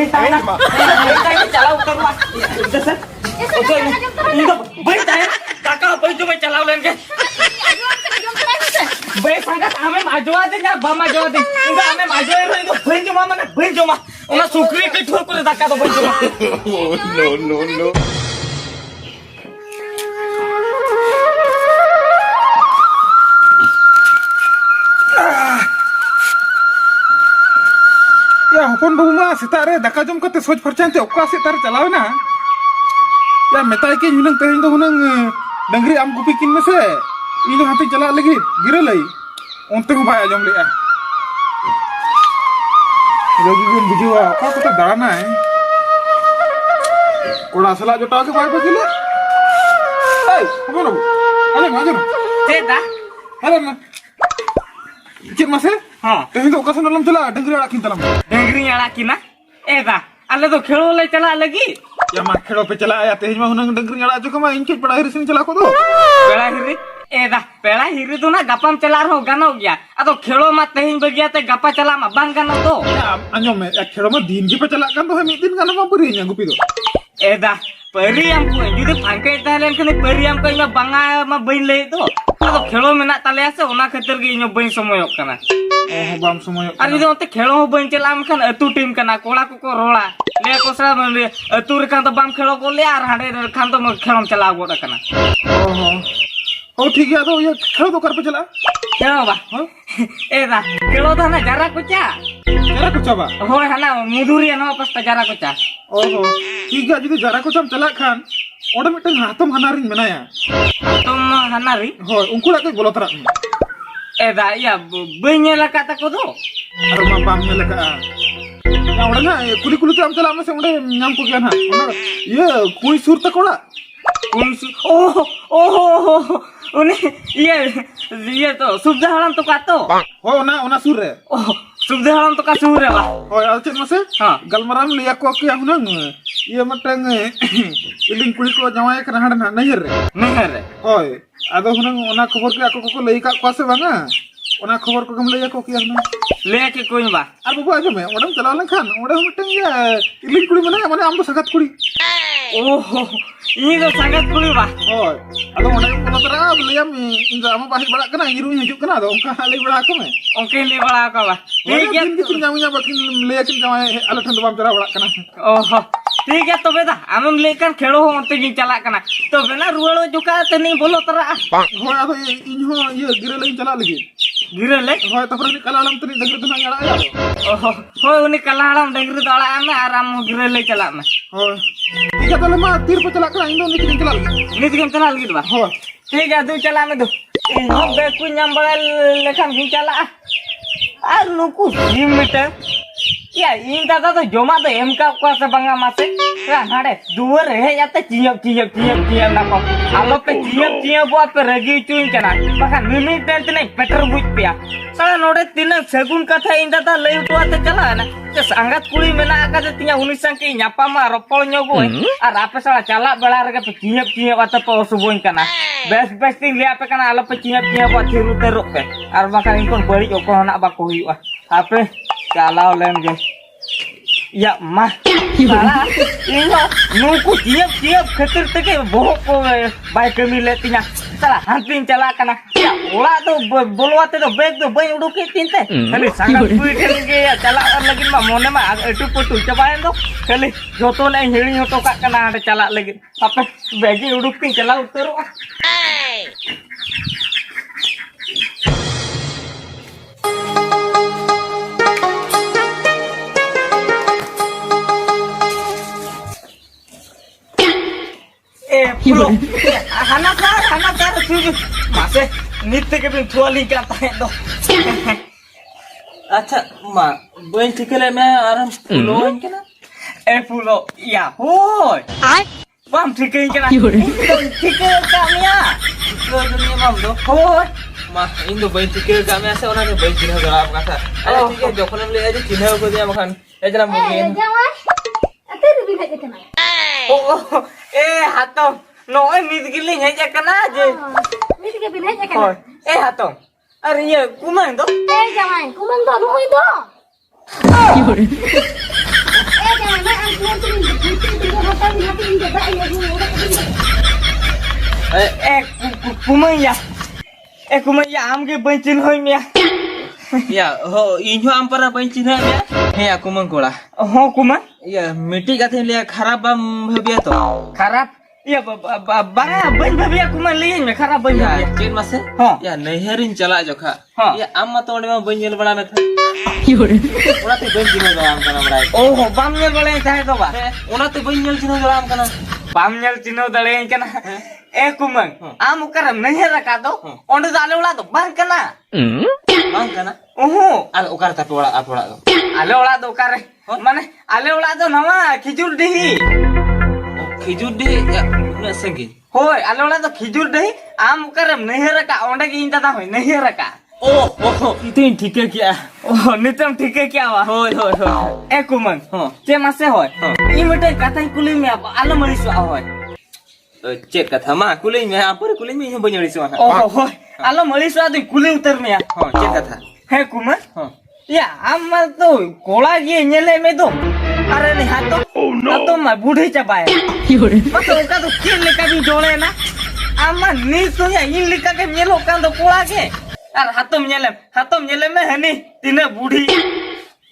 bayi tanya. Bayi tanya jalan utar mas. Dasar. Oke, ini tuh bayi tanya. Kakak bayi cuma jalan lagi. Bayi sangat ame maju aja ya, bam maju aja. Enggak ame maju itu bayi cuma mana bayi cuma. Ona sukri ke thur kore dakka to bayi cuma. No. Ya hopon babu ma setar re daka jom kate soj farchan te okka setar chalaw na ya metai ke hunang tehin do hunang dangri am gupi kin mese ino hati chala lagi gira lai onte ko baya jom le a logi gun bujua ka kata darana hai koda sala jota ke bai bagile ei hopon babu ale majo Seda. ale na cik mase हाँ tehin do okka sanalam chala dangri ala kin talam dungaree आड़ा की ना एदा अल्ले तो खेलो ले चला लगी ya ma khelo pe chala ya tehin ma hunang dangri ala jo kama inche pada hirisin chala ko do पेड़ा हिरी एदा पेड़ा हिरी तो ना गपाम चला रहो गानो गया अतो खेलो मा तहिन बगिया ते गपा चला मा बांग गानो तो anjom me ya khelo ma din ji pe chala kan do mi din kan ma puri nya gupi do एदा परी हमको जुदी फांके तालेन कने परी हमको इमा बांगा मा बइन ले तो अतो खेलो मेना ताले से ओना खातिर गे इनो बइन समयक कना oh bam semoy और जुदी ओते खेलो हो बइन चला मखन अतु टीम कना कोड़ा को रोला ले कोसरा अतु रे कान तो बाम खेलो को ले आर हाडे खान तो खेलम चला गोडा कना oh ठीक है तो ये खेलो तो कर पे चला खेलो बा एदा खेलो तो ना जरा कुचा जरा कुछ बा होय हना मुदुरी न पस्ता जरा कुचा oh ठीक है जदी जरा कुछ हम चला खान ओडे मिटन हातम हनारिन मेनाया तुम हनारी होय उनको लाके बोलो तरा एदा या बइने लका तको दो अरे मा बाम ने लगा या ओडे ना कुली कुली तो हम चला में से ओडे नाम को क्या ना ये कोई सुर तकोड़ा ओहो उन्हें ये तो सुबह हराम तो का तो हो ना सुर रे ओह सुबह हराम तो का सुर रे बा होय अलचेत मसे हां गलमराम लिया को क्या हुनंग ये मटंग इलिंग कुली को जवाय कना हडना नहर रे होय आदो हुनंग ओना खबर के आको को लई का पासे बांगा ओना खबर को गम लई को क्या हुनंग ले के कोई बा আর বাবু আজো মে ওডম চালালেন খান ওডম মিটং ইলিং কুড়ি মানে আমদো সাগাত কুড়ি ओहो ये तो संगत कुली बा হয় আদো ওডে বলো তরা বলিয়াম ইনজা আমা বাহির বড়া কানা ইরু হিজুক কানা আদো ওকা হালি বড়া কো মে ओके ले बड़ा का बा ठीक है দিন কিছু জামুয়া বাকিন লেয়াকিন জামাই আলো ঠন্দ বাম চরা বড়া কানা ओहो ठीक है तबे दा आमम लेकन खेलो हो अंते गिन चला कना तबे ना रुवालो जुका तनी बोलो तरा হয় আদো ইনহো ইয়ে গিরে লাইন চালা লাগি गिरे ले হয় তারপরে নি কালালাম তনি দগরে তো না গাড়া আয়া ओहो होय उनी कलाड़म डंगरी दड़ा में आराम गिरे ले चला में হয় ঠিক আছে তাহলে মা তীর पे चला কানা ইন্দো নিকিন চলা नित गेम चला लगी बा হয় ठीक है तू चला में दो इन बेकु nyam बड़ा लेखन गिन चला आर नुकु 2 मीटर या इन दादा तो जोमा तो एम का से बंगा मासे रा हाडे दुवर हे जाते चियप ना को आलो पे चियप बो पे रगी चुइन कना बखन मिमी टेंट नहीं पेटर बुझ पिया साला नोडे तीन सेगुन कथा इन दादा लई उठवाते चला ना ते संगत कुड़ी मेना का जे तिया उनी संग की न्यापा मा रपल न्योगो आ आपे साला चला बेला रे पे चियप आते पे सुबोइन कना बेस तीन ले आपे कना आलो पे चियप थिरु ते रोक पे आर बखन इनकोन बड़ी ओको ना बा को हुआ आपे चलाओ लेन गे या मा साला इनो नुकु चियप खतिर तके बहुत को बाय कमी लेतिना साला हंतिन चला कना या ओला तो बोलवाते तो बैग तो बई उडुके तिनते खाली संगत पुई ठेल गे चला लगिन मा मोने मा एटु पटु चबायन दो खाली जोतो ने हेड़ी होतो का कना आडे चला लगिन आपे बैग उडुके चला उतरो pulo anak kar tuju masih nitte ke bin thuali ka ta do अच्छा मा बहन ठिकले में आराम पुलो इनके ना pulo ya hoy bam thike kana thike kamya तो दुनिया में हम दो hoy मा इन दो बहन ठिकले का में ऐसे उन्होंने बहन चिन्ह करा आपका था अरे ठीक है जो कोने ले आए चिन्ह को दिया मखान ए जरा मुझे oh hatong noy mit giling heja kana je Miti ke bin aja kan? hatong are ye kumang do Jangan, kumang do, nunggu itu. Jangan, Kumaya. Kumaya amge bencin hoy mea. Ya, ho inyo am para bencin ha ya. He aku mengkola. Ho kuma? Ya, miti kata liya kharap bam bhabia to. Kharap. Ya banga ben bhabia kuma liin me kharap ben Ya, bhabia. chin mase. Ha. Ya, neherin chala jokha. Ha. Ya, amma to ma benjel bana me tha. Onate bencin ho am kana bada. Oh, bam nyel bale tahe to ba. Onate benjel chin ho am kana. Bam nyel chino dale kana. Kumang. Am ukaram nahi raka to. Onde dale ula to bang kana. Bang kana. Oho. Al ukar tapi ola apola to. Ale ula to kare. Mane ale ula to nama khijur dihi. Khijur di ya na sangin. Hoi, ale ula to khijur dihi. Am ukaram nahi raka. Onde ki inta ta hoi nahi raka. Oh, itu ठीक है क्या? Oh, nitam ठीक है क्या हुआ? होय. Kumang. हाँ. Ce mase hoy. I mete kata kuli me ala mari su hoy. Cek kata mah kuling me apa kuling me yang banyak risau. Oh, hoy. Ala mari su adu kuli utar me. Cek kata. He Kumang. हाँ. Ya, amma to kola ye nyele me do. Are ni hato. Hato ma budhe chapaye. Mato ka to kin leka bi jole na. Amma ni to ya in leka ke nyelo kan to kola ke. Ar hatom nyelem me hani tina budhi.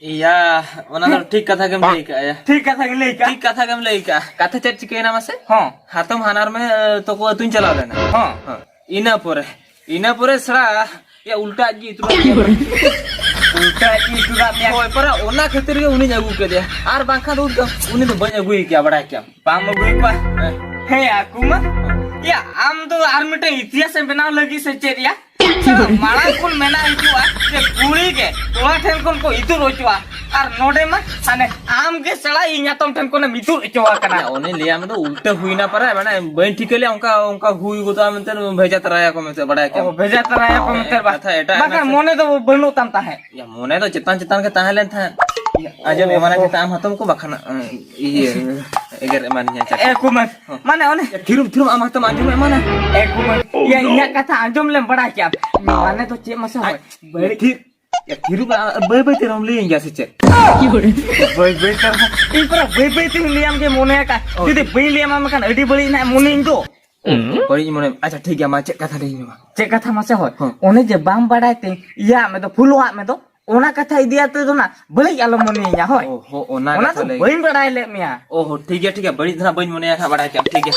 Iya, mana ठीक kata के मैं लेका या. ठीक कथा के लेका. ठीक kata के मैं लेका. Kata cek चिके ना मसे. हां. हाथम हानार में तो को तुम चला लेना. हां. इना पुरे सड़ा या उल्टा जी इतना. उल्टा ई तुरा me. होय पर ओना खातिर के उनी जागू के दे. आर बांखा दो उनी तो बन जागू क्या बड़ा क्या. Pam gui pa. He aku mah. Ya, am to army te इतिहास में बनाव लगी से चेरिया. माला कुल मेना इचुआ जे कुड़ी के तोला ठेन कोन को इतु रोचुआ आर नोडे मा हाने आम के सड़ा इया तम ठेन कोन मितु इचुआ कना ओने लिया में तो उल्टा हुई ना परा माने बन ठीक ले उनका हुई को तो में भेजा तराया को में बड़ा क्या. ओ भेजा तराया को मतर बा था एटा बाका मोने तो बनु तम ता है या मोने तो चितान के ताहलेन था. आजे में माने के ताम हतम को बखना ये एगर मानिया चा. ए कुमन माने ओने थिरुम आम हतम आजे में माने. ए कुमन या इया कथा आंजम लेम बड़ा क्या माने तो चे मसे होय बड़े थिर या थिरुम बे तिरम ले इंगा से चे. बे कर इन पर बे तिम लियाम के मोने का जुदी बे लियाम में kan अडी बड़ी ना मोने इंदो. बड़ी मोने अच्छा ठीक है मा चे कथा नहीं मा. चे कथा मसे होय ओने जे बाम बड़ाय ते या में तो फुलवा में तो ओना कथा इदिया तो ना बड़ी आलो मोने या होय. ओहो ओना ओना कथा तो ले. बइन बड़ाय ले मिया. ओहो ठीक है बड़ी धना बन मोने का बड़ा क्या ठीक है.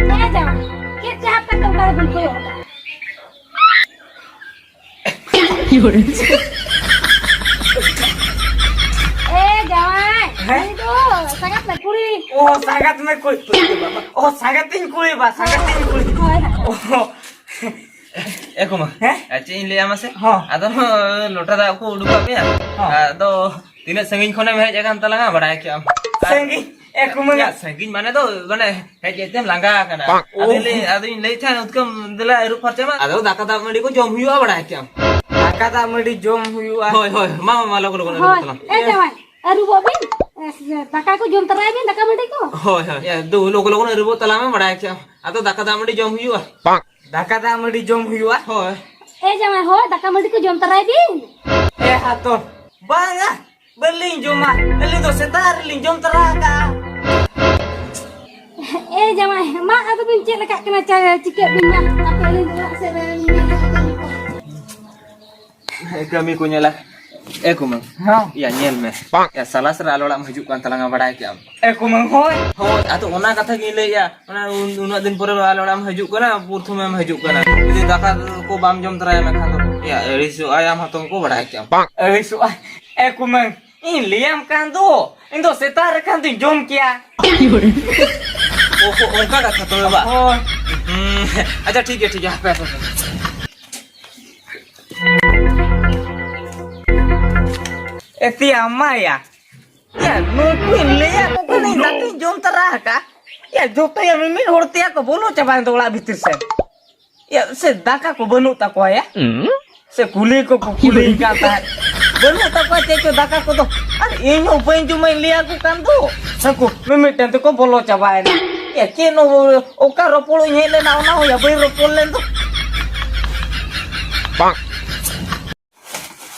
Nè chào, kiếp cha hấp tắc đâu ta bình thường. Eh jangan, itu sangat lekuri. Oh, sangat me kuli. Oh, sangat tin kuli ba, sangat tin kuli. Oh. एको मा हैं? अच्छा इन ले आमा से हाँ. आदो लोटा दा को उडुका पे आदो तिने संगिन खोने में हेज कान तलंगा बड़ा क्या. Sengi, kumang. या संगिन माने तो माने हेज एतम लंगा kana. आदो इन ले था उतकम दला रु खर्चा मा आदो दाका दा मडी को जम हुआ बड़ा क्या. Kata medi jom huyua. होय मा लोग लोग Hoi, jangan. Aduh Bobin, takak aku jom terai bin, takak mesti ko. होय या दो लोग लोग ने रुबो तला में बड़ा क्या. आदो दाका दा मडी जम हुआ. Kata medi jom huyua. होय Jangan hoi, takak mesti ko jom terai bin. Hato. Banga. Beling joma. Beling to setar ling jom teraka. Jangan, mak aku bin cek lekat kena cara cikek bin mak. Tapi ini dah sebelum ini. kami ko nyala एको मा. हाँ. या nyel me ya salah sera lola maju kan talanga bada क्या. Kumang hoy. हो आतो ओना कथा की ले या ओना उना दिन पर आलोड़ाम हजू कना प्रथम में हजू कना यदि दाका को बाम जम तराय में खा तो या रिसु आयाम हतम को बड़ा क्या. Risu ah. Kumang. In liam kan do. Indo setar kan tu jom kia. ओ उनका कथा तो बा. Hoy. अच्छा ठीक है पैसा. Eti amaya. Ya, nungguin liya ko kani dati jom teraka. Ya, jokta ya mimin horti ako bono caban to la bitir sen. Ya, se daka ko bono ta ko ya. Se kuli ko kuli kata. Benar tak kau cek daka ko to. Ini upain cuma lihat aku kan tu. Aku memitan tu kau bolo cabai na. Ya kino oka ropolo nyele na ya boy ropol len tu.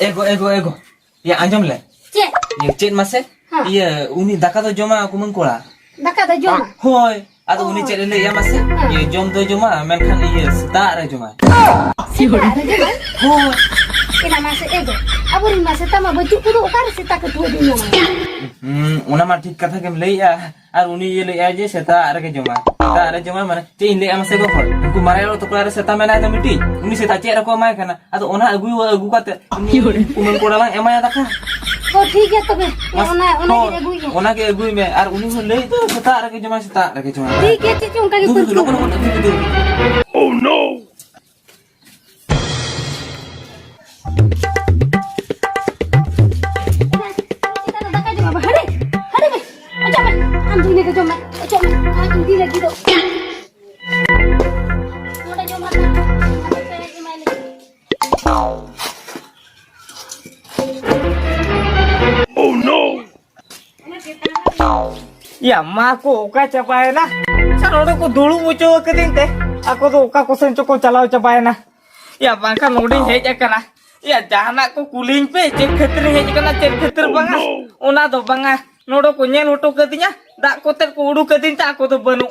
Ego. Ya anjom le. Cek. Ya cek mase. Ha. Iya uni daka to joma aku mengkola. Daka dah jom. Hoi. Atau uni cek le ya mase. Ya jom to joma menkan iya star joma. Sita dah jom. Hoi. Kena masa ego. Abu ni masa tama baju kudu ukar sita kedua dunia mana. una ma ठीक कथा के ले या और उनी ये ले या जे सेता अरे के जमा सेता अरे जमा माने चे इन ले आमसे गो होय उनको मारे रो तो करे सेता मेना तो मिटी उनी सेता चे रको माय खाना आ तो ओना अगु काते उमन कोड़ा ला एमाया दका Oh ठीक है तबे ओना के अगुई में और उनी हो ले तो सेता अरे के जमा ठीक है चीचू उनका के दू लोग Oh no! Oh no! Ya ma ko oka cabai na. Sana ko dulu ucu keding teh. Aku tu oka ko sen cukup calau cabai na. Ya bangka noding hej akana. Ya jahana ko kuling pe cek khetri hej akana cek khetri banga. Ona do banga nodo ko nyel utu ketinya. Dak ko ter ko udu keding ta aku tu banu.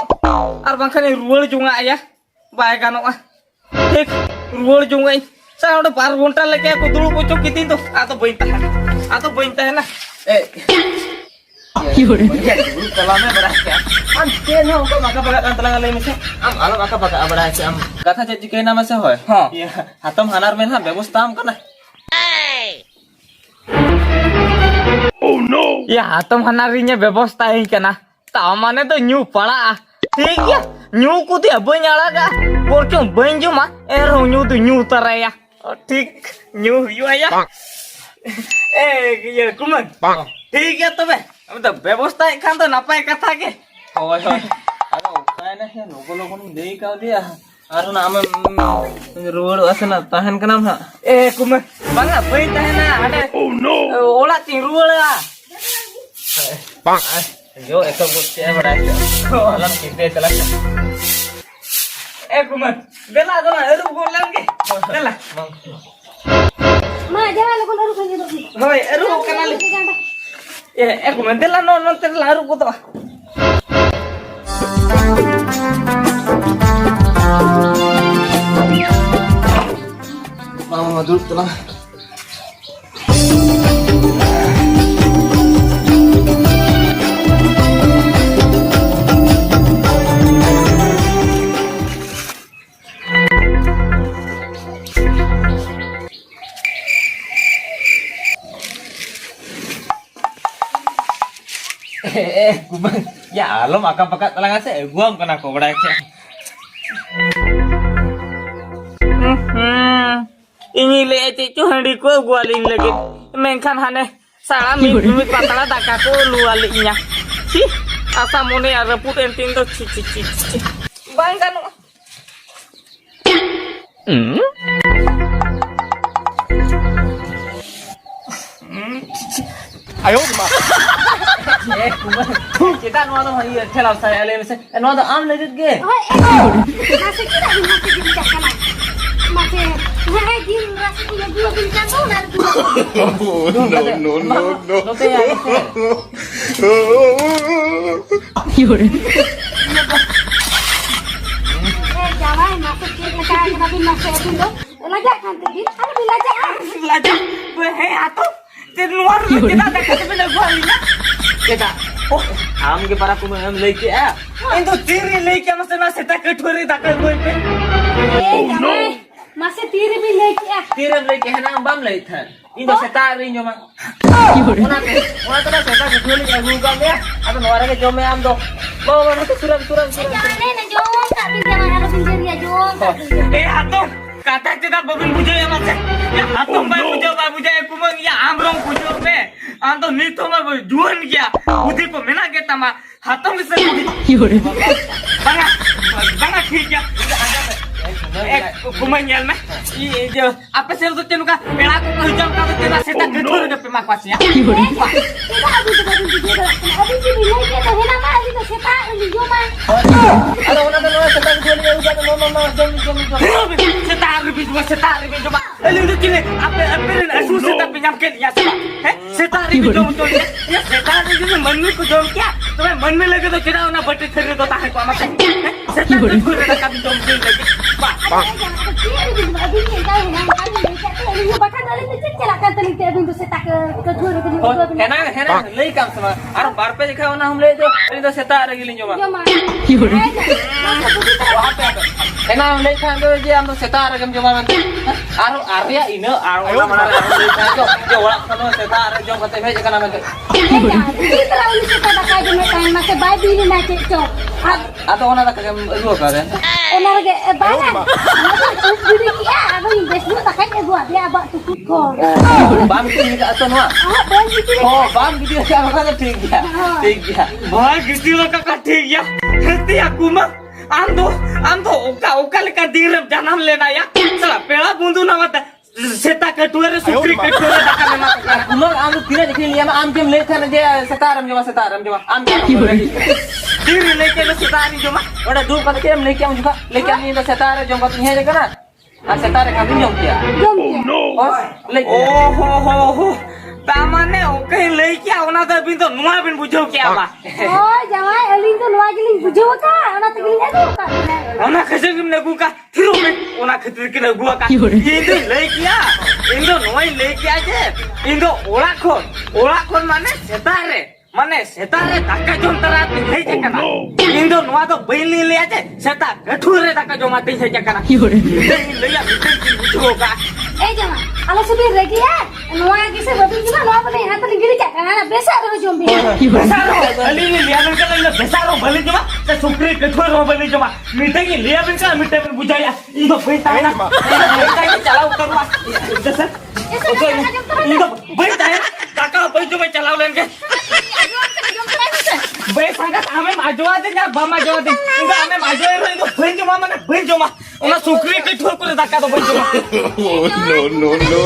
Ar bangka ni ruol junga ya. Bai gano ah. Tik ruol junga. Sana udah par gonta lagi aku dulu ucu keding tu. Atau bintah na. kalau me berasa am chen ho ko maka baga antlang le mese am alam maka baga berasa am kata jadi ke nama se hoy Ha. ya hatam hanar men ha ব্যবস্থা am kana Oh no! Ya atom hanarinya व्यवस्था ही कना तामाने तो new पड़ा ठीक है new को दिया बन्याला का बोलचो बंजो मा एरो न्यू तो न्यू तरया ठीक न्यू यू आया ये कुमन ठीक है तबे अब तो व्यवस्था खान तो नापाय कथा के hoy ado kaya na he logo ni dei ka dia aru na am ruwal asana tahan kana na कुमन बंगा बई तहना अडे Oh no! ओला तिरुला yo eso gote berasa alam kite chala कुमन बेला दोना एरु गोलन के बेला Ma jangan lakukan harus lagi dulu. होय एरु कनाले कुमन देला नो तेला एरु को तो mama duduk tenang gua ya lo makan pakat telangan saya gua kena kau berasa ini le cu handi ko gualin lagi menkan hane salah mit patala daka ko lualinya si asa mone areput entin to ci bang kan Ayo, ma. kita nuan tuh iya telau saya le mese nuan tuh am legit ge Masih kita masih dibincangkan. Masih hai din rasa punya dua bincang tuh dari dua. No. lo te ya Jangan masuk ke negara tapi masih itu loh. Lajak kan tadi. Ada bilajak. belajar he atau tin luar kita daka te bela gualina kita oh am ke para ku am leike a itu tiri leike masana seta kethori daka goi pe Jangan. Masih tiri bilajak ya. tiram leike hana am bam lei than indo seta ri nyoma ona to seta ke tholi agu gam ya atau nuara ke jome am do bawa to suram Jangan nenek jom tak bincang ada bincang ya jom. atau kata kita babin bujo ya mas ya atau bai bujo kumang ya amrong bujo me anto nito ma juan ya udi ko mena ke tama hatong se banga ठीक है kumai nyel me. Apa sih itu cenu ka? Pela aku kerja ka tena seta gedor ke pemak pas ya. Tidak abu tu baru tu dia. Abi si bilai ke tu hena mah abi tu seta ini joma. Ada orang ada orang sedang jual ni udah no jom. Seta ribu coba. Eli itu kini apa ni asu seta pinjam ke dia sama. Seta ribu jom tu ya seta ribu tu मन को जम क्या तुम्हें मन में लगे तो चिड़ा ना बटे थेरे तो ताहे को मत सता gedor ka kami jom ke lagi. Ba. Abi ni dah hena abi ni seta ini bahkan ada tu celakan tadi abi tu seta ke thur ke ni. है ना लई काम समा अरे बार पे दिखाओ ना हम ले जो इन तो सेता रह गिलिन जो Joma. है ना हम ले खान तो जे हम तो सेता रह गम जो मान आरो आरिया इनो आरो mana ले खान जो ओळा खानो सेता रह जो कते भेज कना में Itulah ini seta dah kaya makan masih bayi ni nak cecok. atau ona tak kem lu करे Ona lagi banyak. Jadi kia aku yang best tu tak kaya gua dia abak tu kor. bam ini ka atau noa Bang itu oh bam gitu ya makanya ठीक ya Wah, gitu loh kakak ya. Hati aku mah. Ando, oka lekat direm jangan lena ya. Salah, pela buntu nama ta. Seta kedua re sukri kedua dah kan memang. kumang am tidak dikini lihat am jem le Khan जे सेता रम जो am Diri leke lo seta ni cuma. udah dua kali kem लेके am juga लेके am ini सेता रह जो कते है kana ah सेता रह kami jom dia jom dia. oh लेके Oh, ho. Tamane oke leke ona ta bin to nuwa bin bujau kya ba. Oh, jawai elin tu luar giling bujau ka. Ona tegling aku ka. Ona khase gim ne guka. Thiro me ona khatir ke gua ka. Indo leke ya. Indo nuai leke aje. Indo ola khon mane setare. Mane setare taka jom tara hai jakana. Indo nuwa to baili le aje. Seta gathure taka jom ate hai jakana. Le ya bujau ka. Eh jawai, ala subir lagi ya. Luar kisah betul juga luar boleh hantar gini cak karena besar tu jom dia. Besaro, ali ni liaban ka le besaro bali jama. Te sukri gathure bali jama. Mite ki liaban ka mite bin bujaya. Indo baita na. Baita ki chalau karwa. Jasa. Okay, indo baita hai. Kakak baita jama chalau len ke. Bae sangat ame majwa de ya ba majwa de. Indo ame majwa ro indo bain jama mane bain jama. Ona sukri gathure kore daka to bain jama. No.